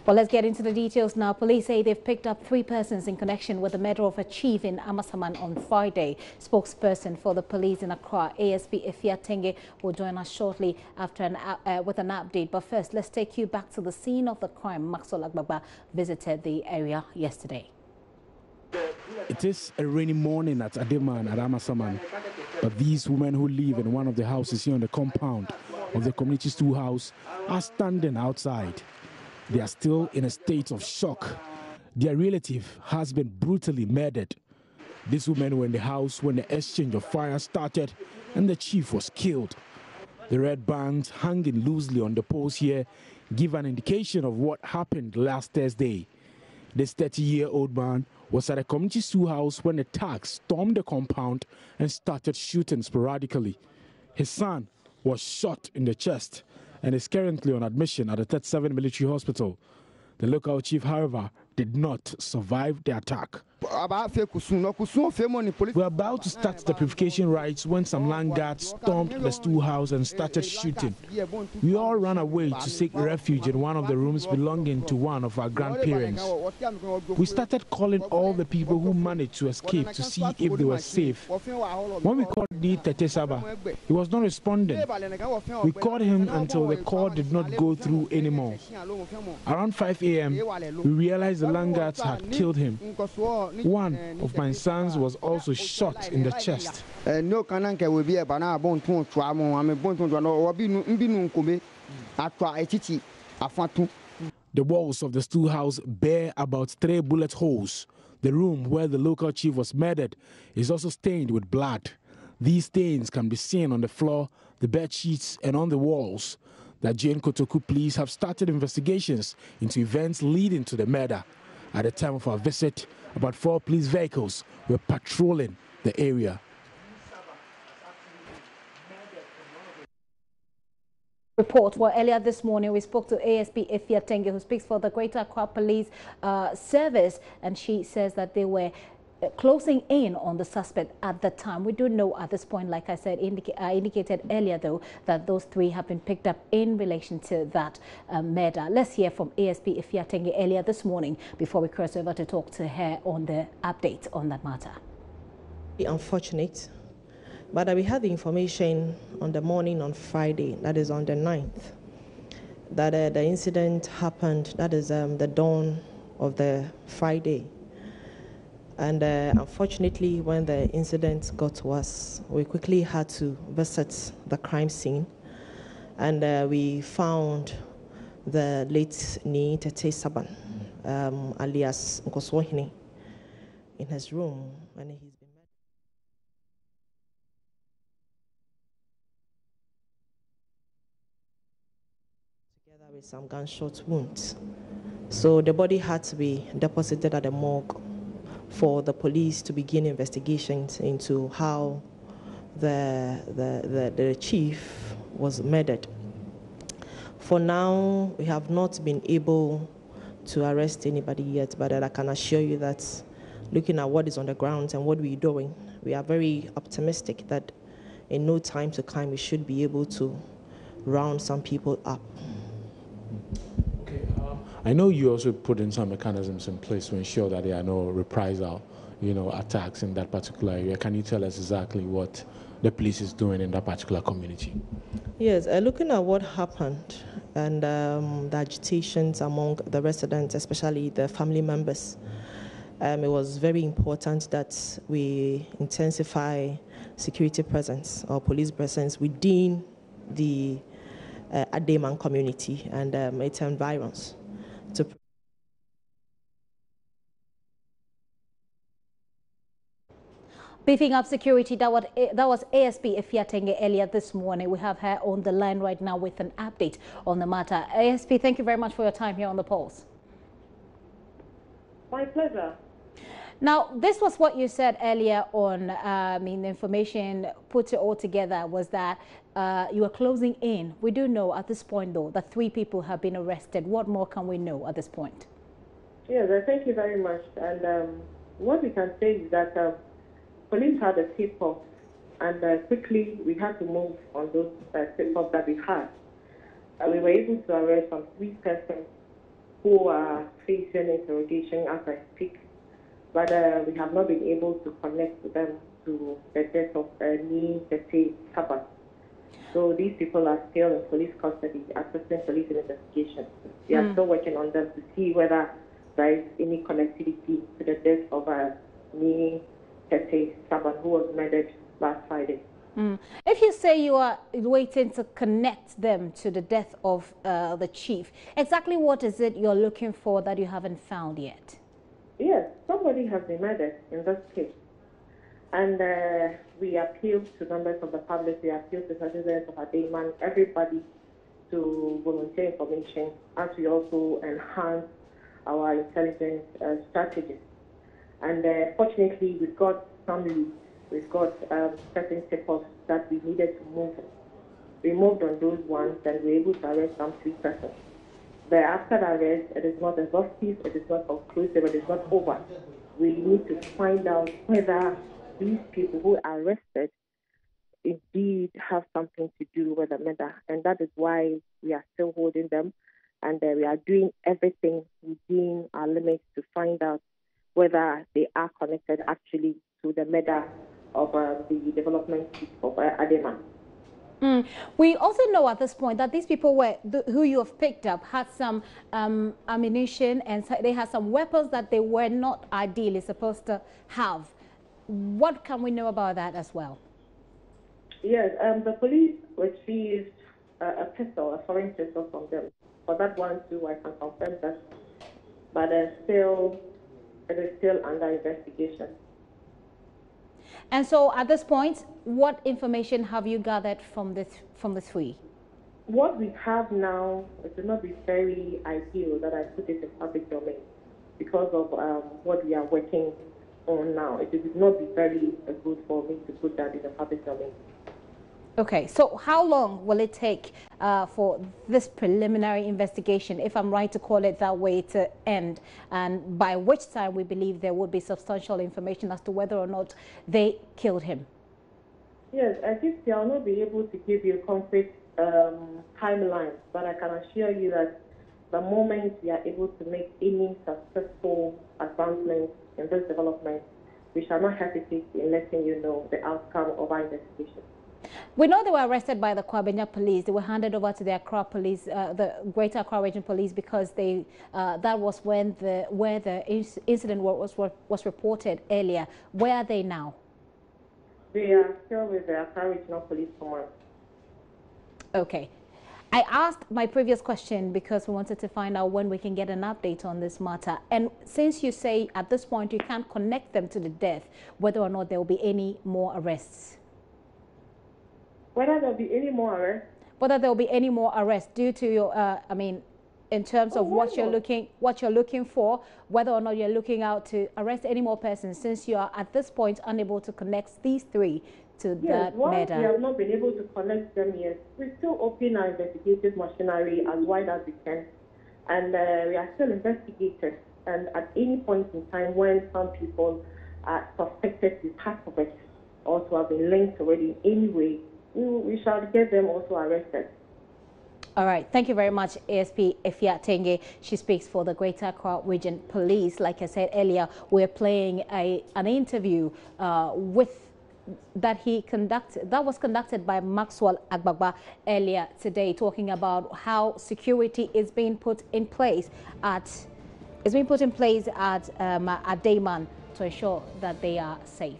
Well, let's get into the details now. Police say they've picked up 3 persons in connection with the murder of a chief in Amasaman on Friday. Spokesperson for the police in Accra, ASP Ifiatenge, will join us shortly after with an update. But first, let's take you back to the scene of the crime. Maxwell Agbagba visited the area yesterday. It is a rainy morning at Ardeyman at Amasaman, but these women who live in one of the houses here on the compound of the community schoolhouse are standing outside. They are still in a state of shock. Their relative has been brutally murdered. These women were in the house when the exchange of fire started and the chief was killed. The red bands hanging loosely on the poles here give an indication of what happened last Thursday. This 30-year-old man was at a community schoolhouse when the thugs stormed the compound and started shooting sporadically. His son was shot in the chest and is currently on admission at the 37 Military Hospital. The local chief, however, did not survive the attack. We're about to start the purification rites when some land guards stormed the schoolhouse and started shooting. We all ran away to seek refuge in one of the rooms belonging to one of our grandparents. We started calling all the people who managed to escape to see if they were safe. When we called Tete Saba, he was not responding. We called him until the call did not go through anymore. Around 5 a.m., we realized the land guards had killed him. One of my sons was also shot in the chest. The walls of the schoolhouse bear about 3 bullet holes. The room where the local chief was murdered is also stained with blood. These stains can be seen on the floor, the bed sheets, and on the walls. The Jane Kotoku police have started investigations into events leading to the murder. At the time of our visit, about 4 police vehicles were patrolling the area. Report. Well, earlier this morning we spoke to ASP Ifiatenge, who speaks for the Greater Accra Police Service, and she says that they were closing in on the suspect at the time. We do know at this point, like I said, indicated earlier though, that those 3 have been picked up in relation to that murder. Let's hear from ASP Ifiatenge earlier this morning before we cross over to talk to her on the update on that matter. Unfortunate, but we had the information on the morning on Friday, that is on the 9th, that the incident happened, that is the dawn of the Friday. And unfortunately, when the incident got to us, we quickly had to visit the crime scene. And we found the late Ni Tete Saban, alias Nkoswohini, in his room. And he's been together with some gunshot wounds. So the body had to be deposited at the morgue for the police to begin investigations into how the chief was murdered. For now, we have not been able to arrest anybody yet, but I can assure you that looking at what is on the ground and what we're doing, we are very optimistic that in no time to come, we should be able to round some people up. I know you also put in some mechanisms in place to ensure that there are no reprisal, attacks in that particular area. Can you tell us exactly what the police is doing in that particular community? Yes, looking at what happened and the agitations among the residents, especially the family members, it was very important that we intensify security presence or police presence within the Ardeyman community and its environs. Beefing up security, that was ASP Ifiatenge earlier this morning. We have her on the line right now with an update on the matter. ASP, thank you very much for your time here on the Pulse. My pleasure. Now, this was what you said earlier on. The information put it all together was that you are closing in. We do know at this point, though, that 3 people have been arrested. What more can we know at this point? Yes, thank you very much. And what we can say is that police had a tip-off, and quickly we had to move on those tip-offs that we had. We were able to arrest some 3 persons who who are facing interrogation as I speak, but we have not been able to connect them to the death of Ni Tete Sabah. So these people are still in police custody, assisting police investigation. We are still working on them to see whether there is any connectivity to the death of Ni Tete Sabah, who was murdered last Friday. If you say you are waiting to connect them to the death of the chief, exactly what is it you're looking for that you haven't found yet? Yes, somebody has been murdered in this case. And we appeal to members of the public, we appeal to citizens of Ardeyman, everybody to volunteer information as we also enhance our intelligence strategies. And fortunately, we've got some leads. We've got certain tip-offs that we needed to move. We moved on those ones and we were able to arrest some 3 persons. But after the arrest, it is not exhaustive, it is not conclusive, it is not over. We need to find out whether these people who are arrested indeed have something to do with the murder. And that is why we are still holding them. And we are doing everything within our limits to find out whether they are connected actually to the murder of the development of Ardeyman. We also know at this point that these people who you have picked up had some ammunition and they had some weapons that they were not ideally supposed to have. What can we know about that as well? Yes, the police retrieved a pistol, a foreign pistol from them. For that one too, I can confirm that. But it is still under investigation. And so at this point, what information have you gathered from the 3? What we have now, it will not be very ideal that I put it in public domain because of what we are working on now. It would not be very good for me to put that in the public domain. Okay, so how long will it take for this preliminary investigation, if I'm right to call it that way, to end? And by which time we believe there would be substantial information as to whether or not they killed him? Yes, I think I'll not be able to give you a concrete timeline, but I can assure you that the moment we are able to make any successful advancements in this development, we shall not hesitate in letting you know the outcome of our investigation. We know they were arrested by the Kwabena police. They were handed over to the Accra police, the Greater Accra Region Police, because they that was when where the incident was reported earlier. Where are they now? They are still with the Accra Regional Police Command. Okay. I asked my previous question because we wanted to find out when we can get an update on this matter. And since you say at this point you can't connect them to the death, whether or not there will be any more arrests? Whether there will be any more arrests? Whether there will be any more arrests due to your, I mean, in terms of what you're looking for, whether or not you're looking out to arrest any more persons, since you are at this point unable to connect these 3 to that murder. We have not been able to connect them yet. We still open our investigative machinery as wide as we can, and we are still investigating. And at any point in time when some people are suspected to be part of it, or to have been linked already in any way, we shall get them also arrested. All right. Thank you very much, ASP Efia Tenge. She speaks for the Greater Accra Region Police. Like I said earlier, we're playing an interview that was conducted by Maxwell Agbagba earlier today, talking about how security is being put in place at Ardeyman to ensure that they are safe.